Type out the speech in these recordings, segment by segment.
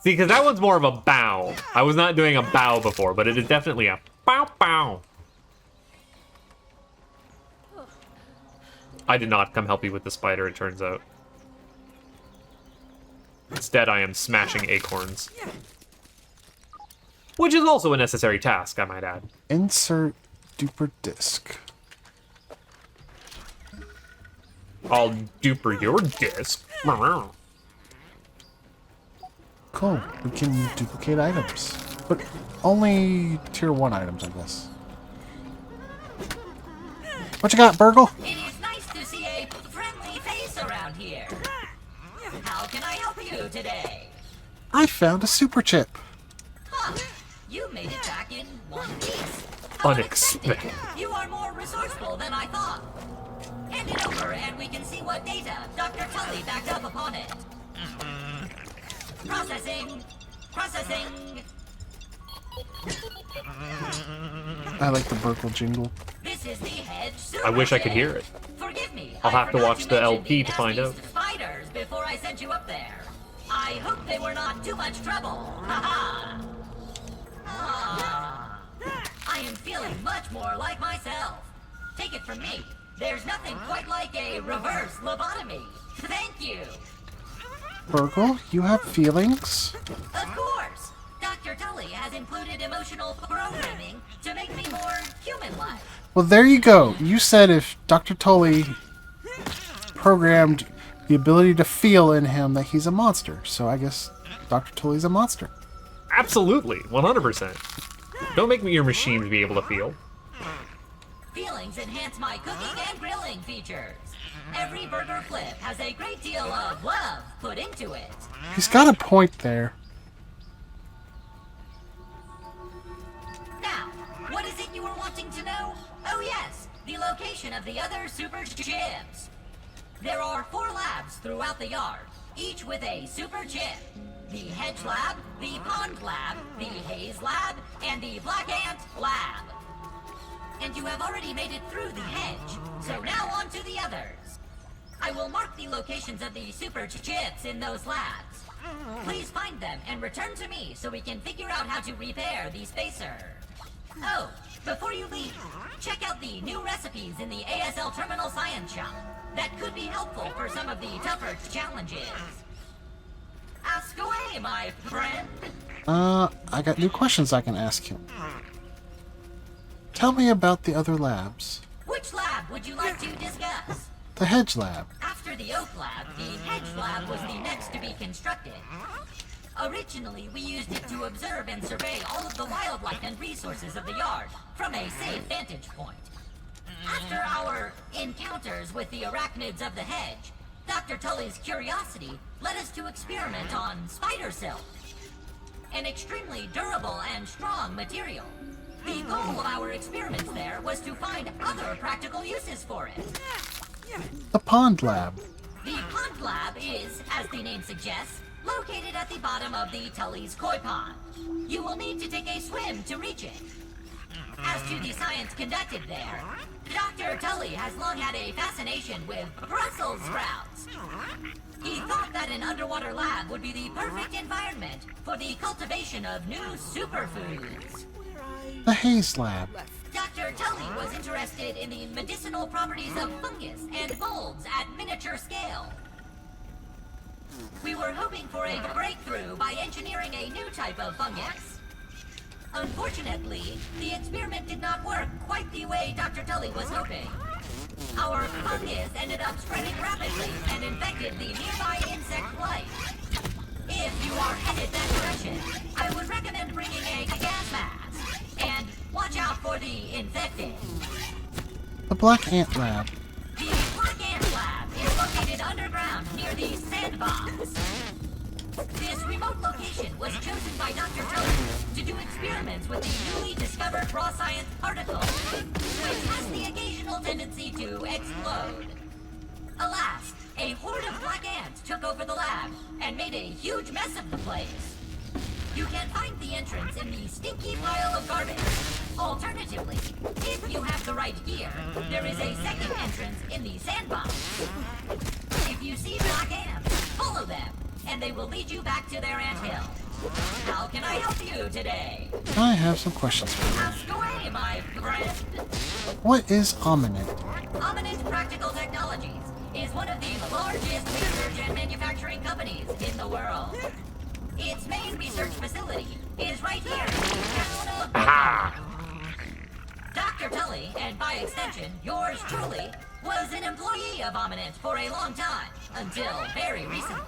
See, because that one's more of a bow. I was not doing a bow before, but it is definitely a bow bow. I did not come help you with the spider, it turns out. Instead, I am smashing acorns. Which is also a necessary task, I might add. Insert duper disc. I'll duper your disc. Cool. We can duplicate items. But only tier 1 items, I guess. What you got, Burgle? It is nice to see a friendly face around here. How can I help you today? I found a super chip. Huh. You made it back in one piece. Unexpected. You are more resourceful than I thought. Hand it over and we can see what data Dr. Tully backed up upon it. Processing. Processing. I like the Burgle jingle. This is the hedge I wish I could hear it. Forgive me. I'll have to forgot watch the mention LP to find out. Spiders before I sent you up there. I hope they were not too much trouble. Haha. I am feeling much more like myself. Take it from me. There's nothing quite like a reverse lobotomy. Thank you. Burgle, you have feelings? Of course. Dr. Tully has included emotional programming to make me more human-like. Well, there you go. You said if Dr. Tully programmed the ability to feel in him that he's a monster. So I guess Dr. Tully's a monster. Absolutely, 100%. Don't make me your machine to be able to feel. Feelings enhance my cooking and grilling features. Every burger flip has a great deal of love put into it. He's got a point there. Now, what is it you were wanting to know? Oh yes, the location of the other super chips. There are 4 labs throughout the yard, each with a super chip. The Hedge Lab, the Pond Lab, the Haze Lab, and the Black Ant Lab. And you have already made it through the hedge, so now on to the others. I will mark the locations of the super chips in those labs. Please find them and return to me so we can figure out how to repair the spacer. Oh, before you leave, check out the new recipes in the ASL Terminal Science Shop. That could be helpful for some of the tougher challenges. Ask away, my friend. I got new questions I can ask him. Tell me about the other labs. Which lab would you like to discuss? The Hedge Lab. After the Oak Lab, the Hedge Lab was the next to be constructed. Originally, we used it to observe and survey all of the wildlife and resources of the yard from a safe vantage point. After our encounters with the arachnids of the hedge, Dr. Tully's curiosity led us to experiment on spider silk, an extremely durable and strong material. The goal of our experiments there was to find other practical uses for it. The Pond Lab. The Pond Lab is, as the name suggests, located at the bottom of the Tully's koi pond. You will need to take a swim to reach it. As to the science conducted there, Dr. Tully has long had a fascination with Brussels sprouts. He thought that an underwater lab would be the perfect environment for the cultivation of new superfoods. The Haze Lab. Dr. Tully was interested in the medicinal properties of fungus and molds at miniature scale. We were hoping for a breakthrough by engineering a new type of fungus. Unfortunately, the experiment did not work quite the way Dr. Tully was hoping. Our fungus ended up spreading rapidly and infected the nearby insect life. If you are headed that direction, I would recommend bringing a gas mask. And watch out for the infected. The Black Ant Lab. The Black Ant Lab is located underground near the sandbox. This remote location was chosen by Dr. Tully to do experiments with the newly discovered raw science particle, which has the occasional tendency to explode. Alas, a horde of black ants took over the lab and made a huge mess of the place. You can find the entrance in the stinky pile of garbage. Alternatively, if you have the right gear, there is a second entrance in the sandbox. If you see black ants, follow them, and they will lead you back to their anthill. How can I help you today? I have some questions for you. Ask away, my friend. What is Ominent? Ominent Practical Technologies is one of the largest research and manufacturing companies in the world. Its main research facility is right here in the town of Aha! Dr. Tully, and by extension, yours truly, was an employee of Ominent for a long time, until very recently.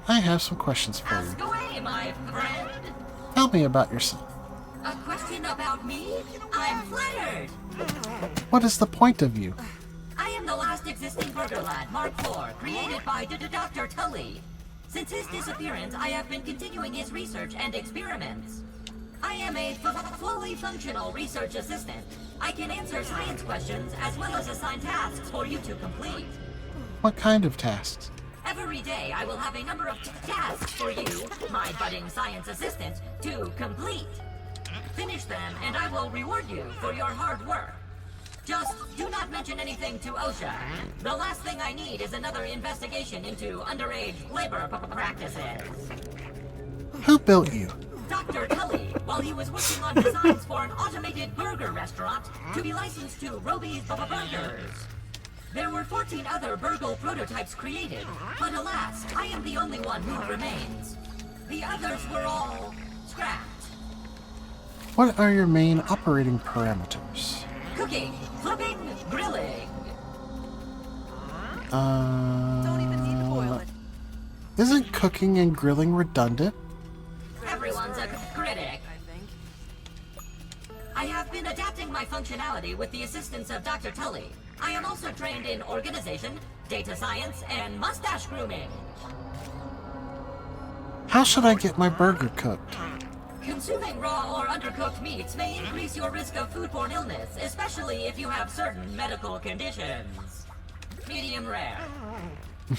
I have some questions for you. Ask away, my friend. Tell me about yourself. A question about me? I'm flattered. What is the point of you? I am the last existing burger lad, Mark IV, created by Dr. Tully. Since his disappearance, I have been continuing his research and experiments. I am a fully functional research assistant. I can answer science questions as well as assign tasks for you to complete. What kind of tasks? Every day I will have a number of tasks for you, my budding science assistant, to complete. Finish them and I will reward you for your hard work. Just do not mention anything to OSHA. The last thing I need is another investigation into underage labor practices. Who built you? Dr. Tully, while he was working on designs for an automated burger restaurant to be licensed to Roby's Burgers. There were 14 other burgle prototypes created, but alas, I am the only one who remains. The others were all scrapped. What are your main operating parameters? Cooking, flipping, grilling. Don't even need to boil it. Isn't cooking and grilling redundant? Everyone's a critic. I think. I have been adapting my functionality with the assistance of Dr. Tully. I am also trained in organization, data science, and mustache grooming. How should I get my burger cooked? Consuming raw or undercooked meats may increase your risk of foodborne illness, especially if you have certain medical conditions. Medium rare.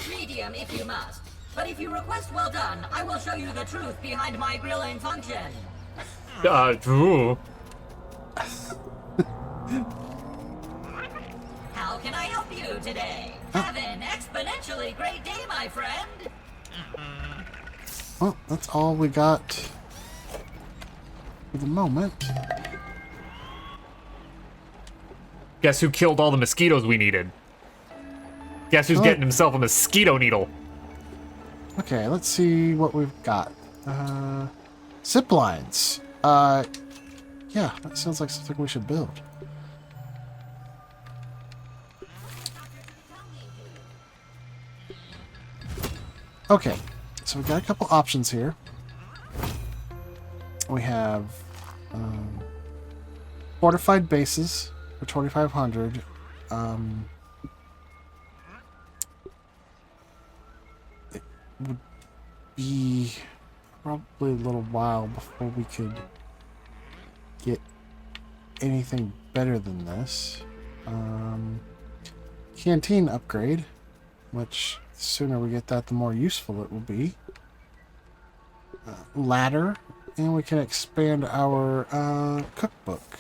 Medium if you must. But if you request well done, I will show you the truth behind my grilling function. Ooh. How can I help you today? Have an exponentially great day, my friend. Well, that's all we got for the moment. Guess who killed all the mosquitoes we needed? Guess who's Oh. getting himself a mosquito needle? Okay, let's see what we've got. Zip lines. Yeah, that sounds like something we should build. Okay, so we've got a couple options here. We have fortified bases for 2,500. It would be probably a little while before we could get anything better than this. Canteen upgrade, which the sooner we get that, the more useful it will be. Ladder, and we can expand our cookbook.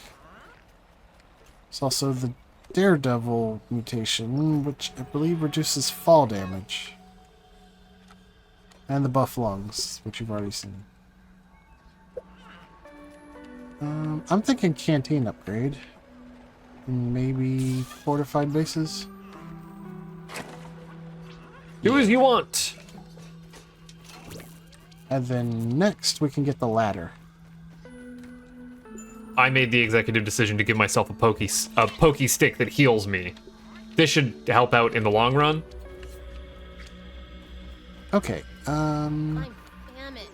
There's also the Daredevil mutation, which I believe reduces fall damage. And the buff lungs, which you've already seen. I'm thinking canteen upgrade. Maybe fortified bases. Do as you want. And then next we can get the ladder. I made the executive decision to give myself a pokey stick that heals me. This should help out in the long run. Okay, I'm famished.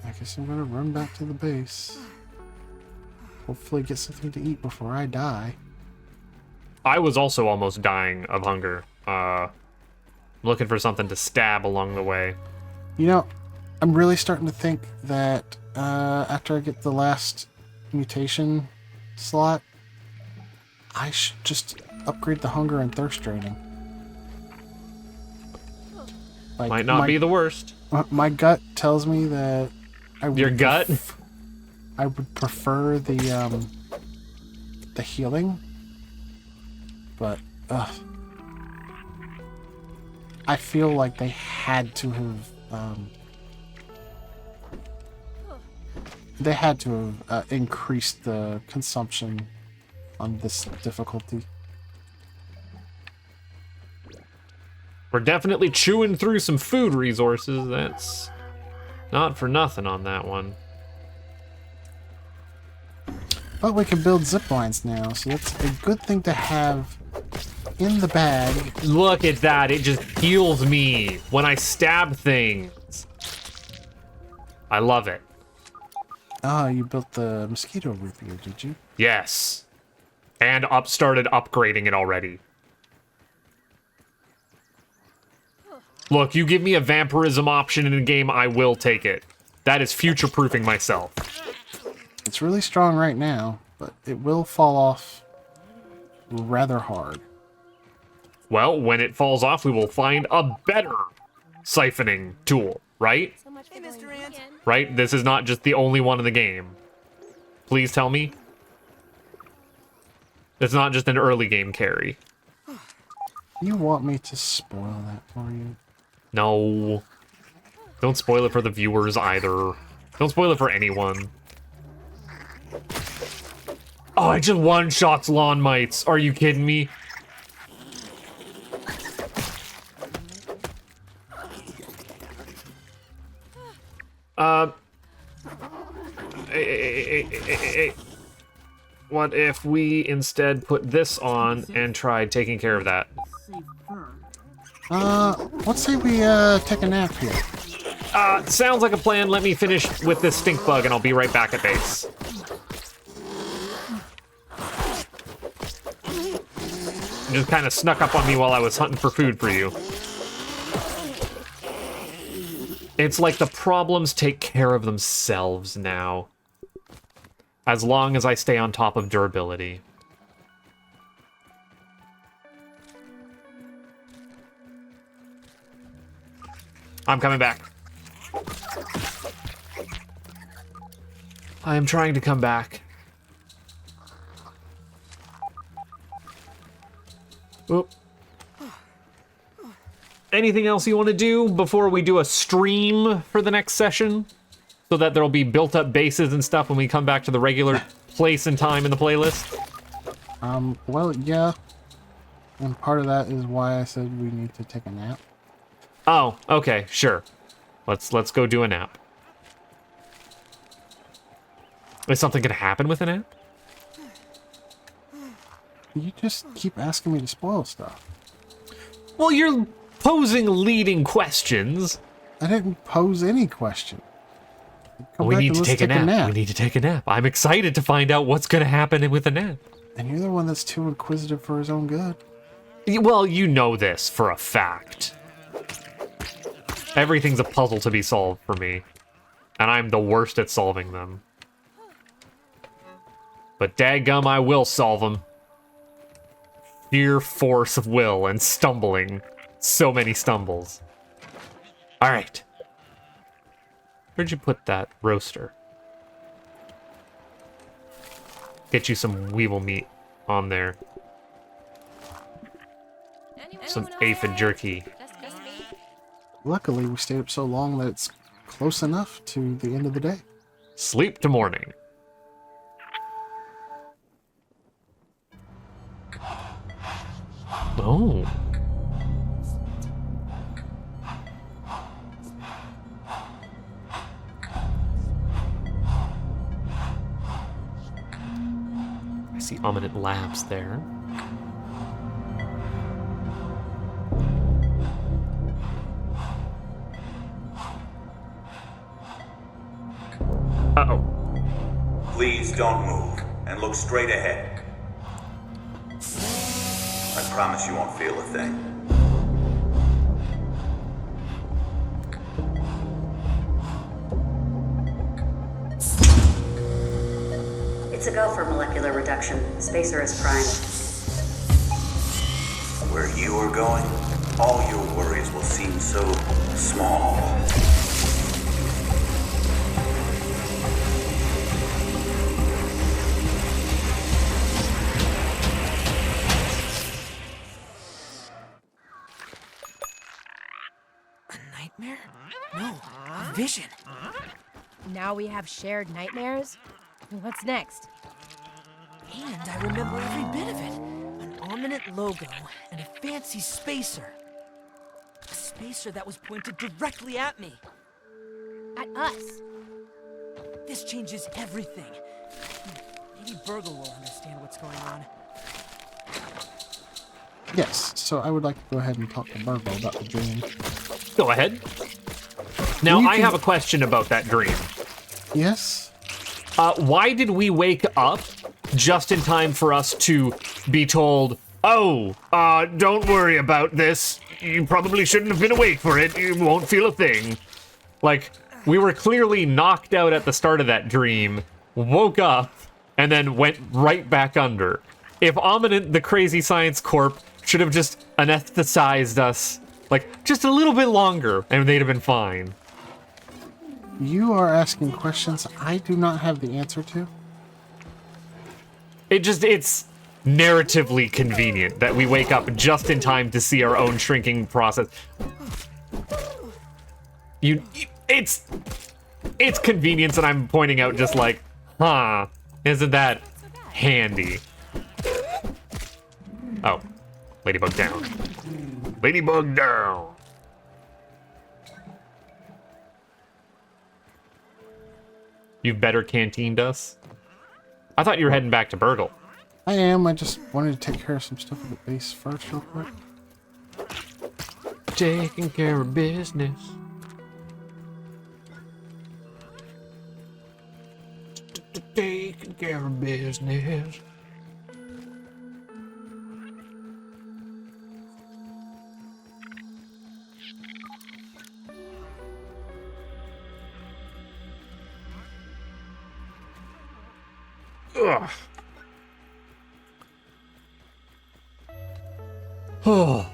I guess I'm gonna run back to the base. Hopefully get something to eat before I die. I was also almost dying of hunger. Looking for something to stab along the way. You know, I'm really starting to think that after I get the last mutation slot, I should just upgrade the hunger and thirst draining. Like, Might not be the worst. My gut tells me that I would Your gut? I would prefer the healing, but I feel like they had to have increased the consumption on this difficulty. We're definitely chewing through some food resources. That's not for nothing on that one. But we can build zip lines now, so that's a good thing to have in the bag. Look at that. It just heals me when I stab things. I love it. Oh, you built the mosquito rapier, did you? Yes. And started upgrading it already. Look, you give me a vampirism option in a game, I will take it. That is future-proofing myself. It's really strong right now, but it will fall off rather hard. Well, when it falls off, we will find a better siphoning tool, right? So much for Mr. Ant. Right? This is not just the only one in the game. Please tell me. It's not just an early game carry. You want me to spoil that for you? No. Don't spoil it for the viewers either. Don't spoil it for anyone. Oh, I just one-shots lawn mites. Are you kidding me? Hey. What if we instead put this on and tried taking care of that? Let's say we, take a nap here. Sounds like a plan. Let me finish with this stink bug and I'll be right back at base. Just kind of snuck up on me while I was hunting for food for you. It's like the problems take care of themselves now. As long as I stay on top of durability. I'm coming back. I am trying to come back. Oop. Anything else you want to do before we do a stream for the next session? So that there'll be built-up bases and stuff when we come back to the regular place and time in the playlist? Well, yeah. And part of that is why I said we need to take a nap. Oh, okay, sure. Let's go do a nap. Is something gonna happen with a nap? You just keep asking me to spoil stuff. Well, you're posing leading questions. I didn't pose any question. We need to take a nap. We need to take a nap. I'm excited to find out what's gonna happen with a nap. And you're the one that's too inquisitive for his own good. Well, you know this for a fact. Everything's a puzzle to be solved for me. And I'm the worst at solving them. But daggum, I will solve them. Sheer force of will and stumbling. So many stumbles. Alright. Where'd you put that roaster? Get you some weevil meat on there. Some aphid jerky. Luckily, we stayed up so long that it's close enough to the end of the day. Sleep to morning. Oh. I see Ominent Labs there. Uh-oh. Please don't move and look straight ahead. I promise you won't feel a thing. It's a go for molecular reduction. Spacer is primed. Where you are going, all your worries will seem so small. vision. Now we have shared nightmares? What's next? And I remember every bit of it. An ominous logo and a fancy spacer. A spacer that was pointed directly at me. At us? This changes everything. Maybe Burgle will understand what's going on. Yes, so I would like to go ahead and talk to Burgle about the dream. Go ahead. Now, You I can- have a question about that dream. Yes? Why did we wake up just in time for us to be told, oh, don't worry about this. You probably shouldn't have been awake for it. You won't feel a thing. Like, we were clearly knocked out at the start of that dream, woke up, and then went right back under. If Ominent, the crazy science corp, should have just anesthetized us, like, just a little bit longer, and they'd have been fine. You are asking questions I do not have the answer to. It's narratively convenient that we wake up just in time to see our own shrinking process. It's convenience, and I'm pointing out just like, isn't that handy? Oh, ladybug down. Ladybug down. You've better cantined us? I thought you were heading back to Burgle. I am. I just wanted to take care of some stuff at the base first, real quick. Taking care of business. Taking care of business. Ugh. Oh,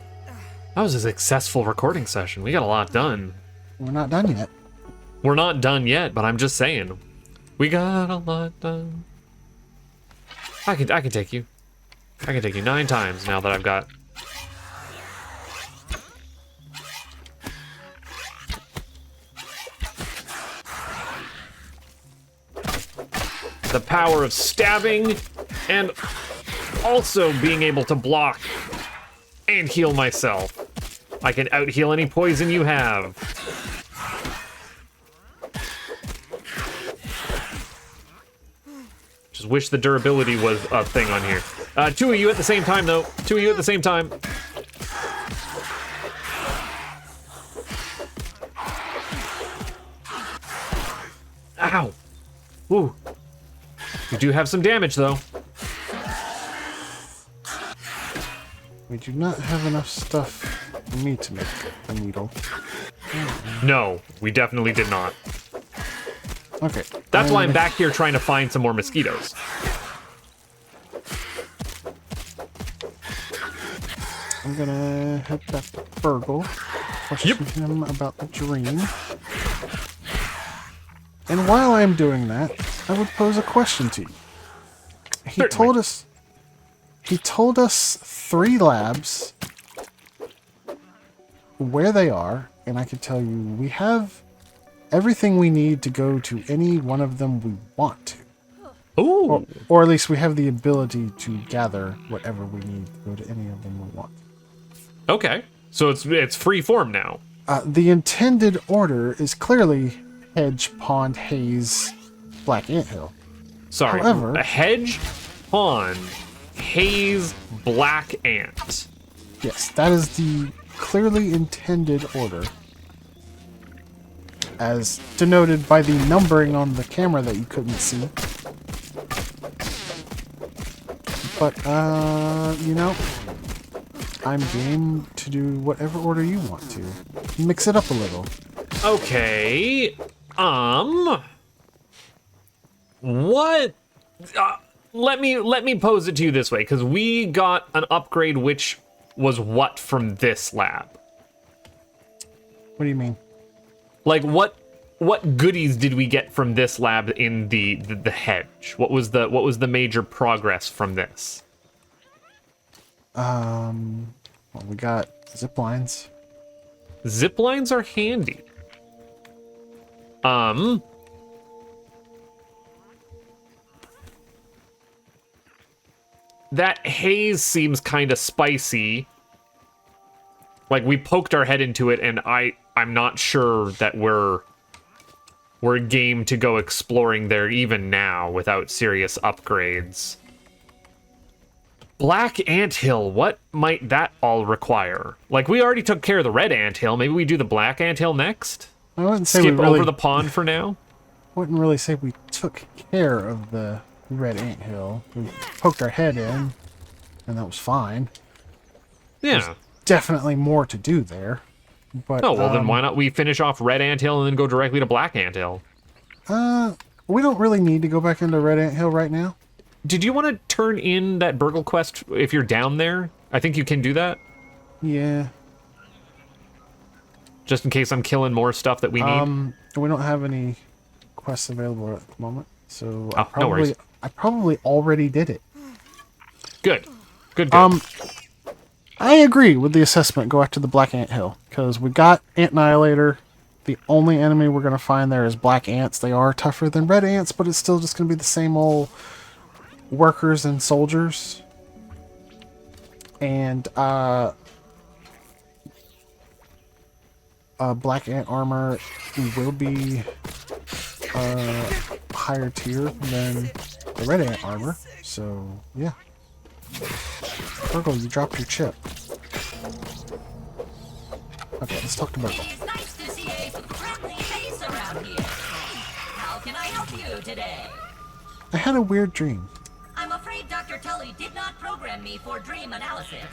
that was a successful recording session. We got a lot done. We're not done yet. We're not done yet, but I'm just saying. We got a lot done. I can take you. I can take you 9 times now that I've got. The power of stabbing and also being able to block and heal myself. I can out-heal any poison you have. Just wish the durability was a thing on here. 2 of you at the same time, though. 2 of you at the same time. Ow. Woo. You do have some damage, though. We do not have enough stuff for me to make a needle. No, we definitely did not. Okay. That's why I'm back here trying to find some more mosquitoes. I'm gonna head back to Burgle, question him about the dream. And while I'm doing that, I would pose a question to you. He told us 3 labs, where they are, and I can tell you we have everything we need to go to any one of them we want to. Ooh. Or at least we have the ability to gather whatever we need to go to any of them we want. Okay. So it's free form now. The intended order is clearly Hedge, Pond, Haze, Black Anthill. Sorry. However, a hedge, pond, haze, black ant. yes, that is the clearly intended order, as denoted by the numbering on the camera that you couldn't see. But, you know, I'm game to do whatever order you want to. Mix it up a little. Okay. What? Let me pose it to you this way, because we got an upgrade which was what from this lab? What do you mean? Like what goodies did we get from this lab in the hedge? What was the major progress from this? Well, we got zip lines. Zip lines are handy. That haze seems kind of spicy. Like, we poked our head into it, and I'm not sure that we're game to go exploring there even now without serious upgrades. Black Anthill, what might that all require? Like, we already took care of the red anthill. Maybe we do the black anthill next? I wouldn't say Skip we really, over the pond for now? wouldn't really say we took care of the red anthill. We poked our head in, and that was fine. Yeah. Definitely more to do there. But, Oh, well, then why not we finish off red anthill and then go directly to black anthill? We don't really need to go back into red anthill right now. Did you want to turn in that burgle quest if you're down there? I think you can do that. Yeah. Just in case I'm killing more stuff that we need. We don't have any quests available at the moment, so Oh, no worries. I probably already did it. Good. Good. I agree with the assessment. Go after the Black Ant Hill because we got Ant Annihilator. The only enemy we're gonna find there is black ants. They are tougher than red ants, but it's still just gonna be the same old workers and soldiers. And black ant armor will be higher tier than the red ant armor. So yeah. Burgle, you dropped your chip. Okay, let's talk to Burgle. It's nice to see a friendly face around here. How can I help you today? I had a weird dream. I'm afraid Dr. Tully did not program me for dream analysis,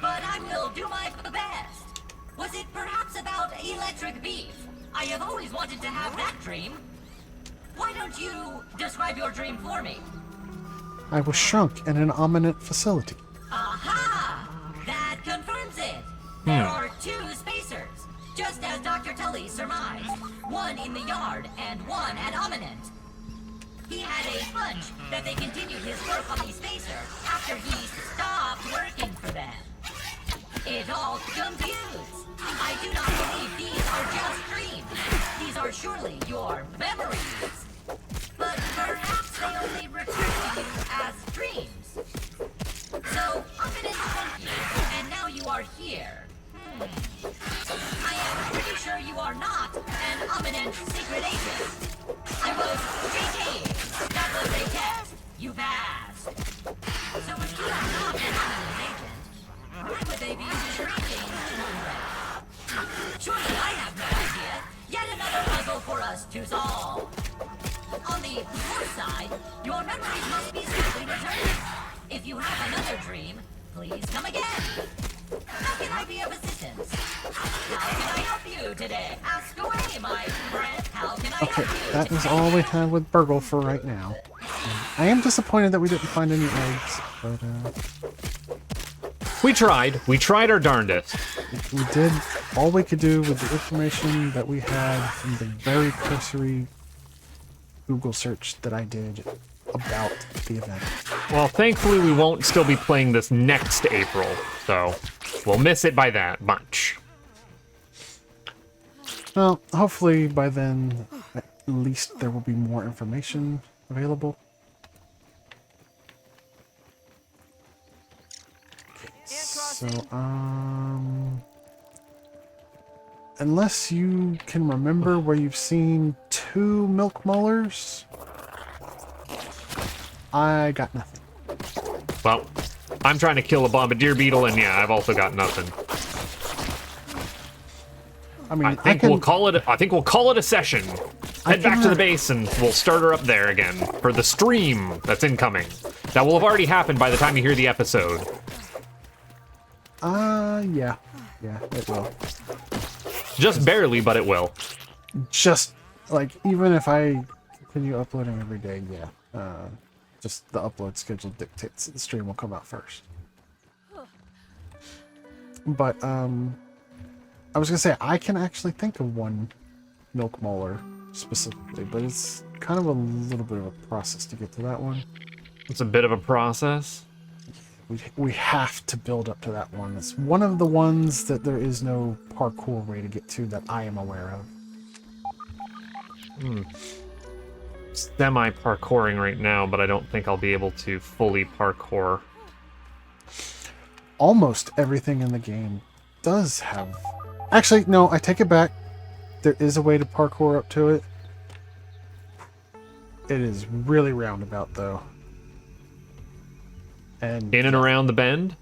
but I will do my best. Was it perhaps about electric beef? I have always wanted to have that dream. Why don't you describe your dream for me? I was shrunk in an ominous facility. Aha! That confirms it. There are two spacers, just as Dr. Tully surmised. One in the yard and one at Ominent. He had a hunch that they continued his work on the spacer after he stopped working for them. It all confused. I do not believe these are just dreams. These are surely your memories. But perhaps they only return to you as dreams. So, Ominent sent you, and now you are here. I am pretty sure you are not an Ominent secret agent. I was JK. That was a test. You passed. So if you are not an Ominent agent, why would they be training you? Surely I have no idea. Yet another puzzle for us to solve. On the plus side, your memories must be safely returned. If you have another dream, please come again. How can I be of assistance? How can I help you today? Ask away, my friend. How can I Okay, help you that today? is all we have with Burgle for right now. I am disappointed that we didn't find any eggs, but We tried our darndest. we did all we could do with the information that we had from the very cursory Google search that I did about the event. Well, thankfully we won't still be playing this next April, so we'll miss it by that much. Well, hopefully by then, at least there will be more information available. So, unless you can remember where you've seen 2 milk molars, I got nothing. Well, I'm trying to kill a bombardier beetle, and yeah, I've also got nothing. I mean, I think we'll call it a session. Head back to the base, and we'll start her up there again for the stream that's incoming. That will have already happened by the time you hear the episode. Yeah, it will. Just barely, but it will. Just like even if I continue uploading every day, yeah. Just the upload schedule dictates that the stream will come out first. But I was gonna say I can actually think of one milk molar specifically, but it's kind of a little bit of a process to get to that one. It's a bit of a process. We have to build up to that one. It's one of the ones that there is no parkour way to get to that I am aware of. semi-parkouring right now, but I don't think I'll be able to fully parkour. Almost everything in the game does have... Actually, no, I take it back. There is a way to parkour up to it. It is really roundabout, though. And In and around the bend?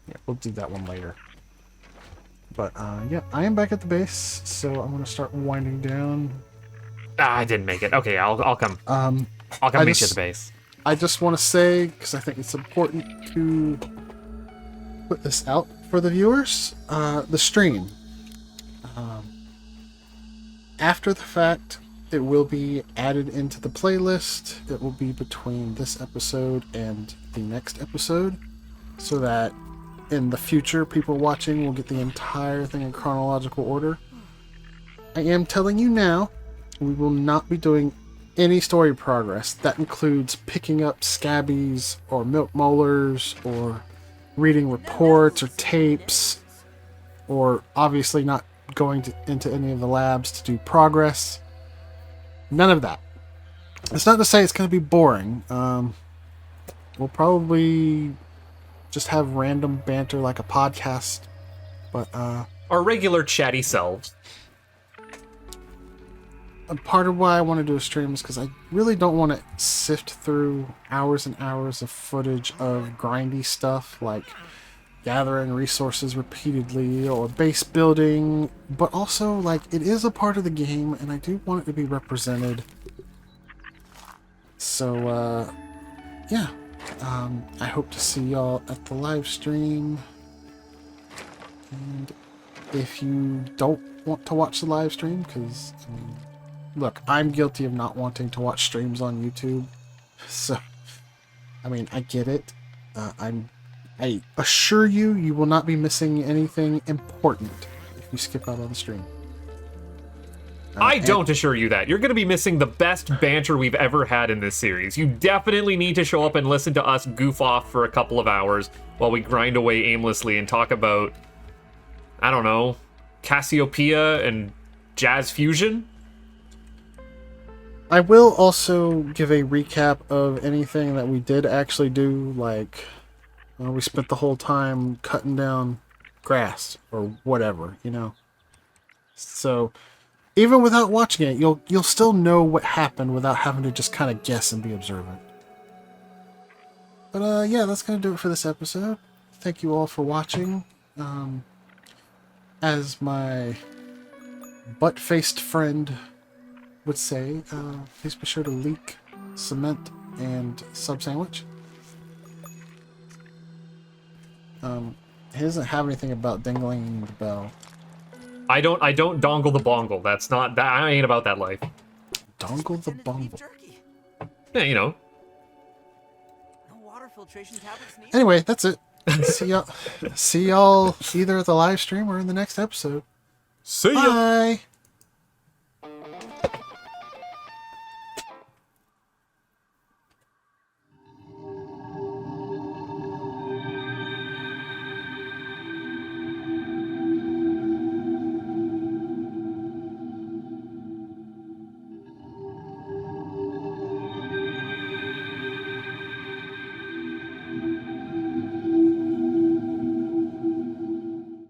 yeah, we'll do that one later. But, yeah, I am back at the base, so I'm going to start winding down. Ah, I didn't make it. Okay, I'll come. I'll come meet you at the base. I just want to say, because I think it's important to put this out for the viewers, the stream. After the fact, it will be added into the playlist. It will be between this episode and the next episode, so that in the future, people watching will get the entire thing in chronological order. I am telling you now, we will not be doing any story progress. That includes picking up scabbies or milk molars or reading reports or tapes, or obviously not going into any of the labs to do progress. None of that. It's not to say it's going to be boring. We'll probably just have random banter like a podcast, but Our regular chatty selves. part of why I want to do a stream is because I really don't want to sift through hours and hours of footage of grindy stuff like gathering resources repeatedly or base building, but also like it is a part of the game and I do want it to be represented. So yeah, I hope to see y'all at the live stream, and if you don't want to watch the live stream, because I mean, look, I'm guilty of not wanting to watch streams on YouTube, so I mean, I get it. I assure you, you will not be missing anything important if you skip out on the stream. I don't assure you that. You're going to be missing the best banter we've ever had in this series. You definitely need to show up and listen to us goof off for a couple of hours while we grind away aimlessly and talk about, I don't know, Cassiopeia and Jazz Fusion? I will also give a recap of anything that we did actually do, like we spent the whole time cutting down grass or whatever, you know. So even without watching it, you'll still know what happened without having to just kind of guess and be observant. But yeah, that's gonna do it for this episode. Thank you all for watching. As my butt-faced friend would say, please be sure to leak, cement, and sub-sandwich. He doesn't have anything about dingling the bell. I don't dongle the bongle. That's not that. I ain't about that life. Dongle the bungle. Jerky. Yeah, you know. No water filtration tablets needed. Anyway, that's it. See y'all either at the live stream or in the next episode. See ya. Bye.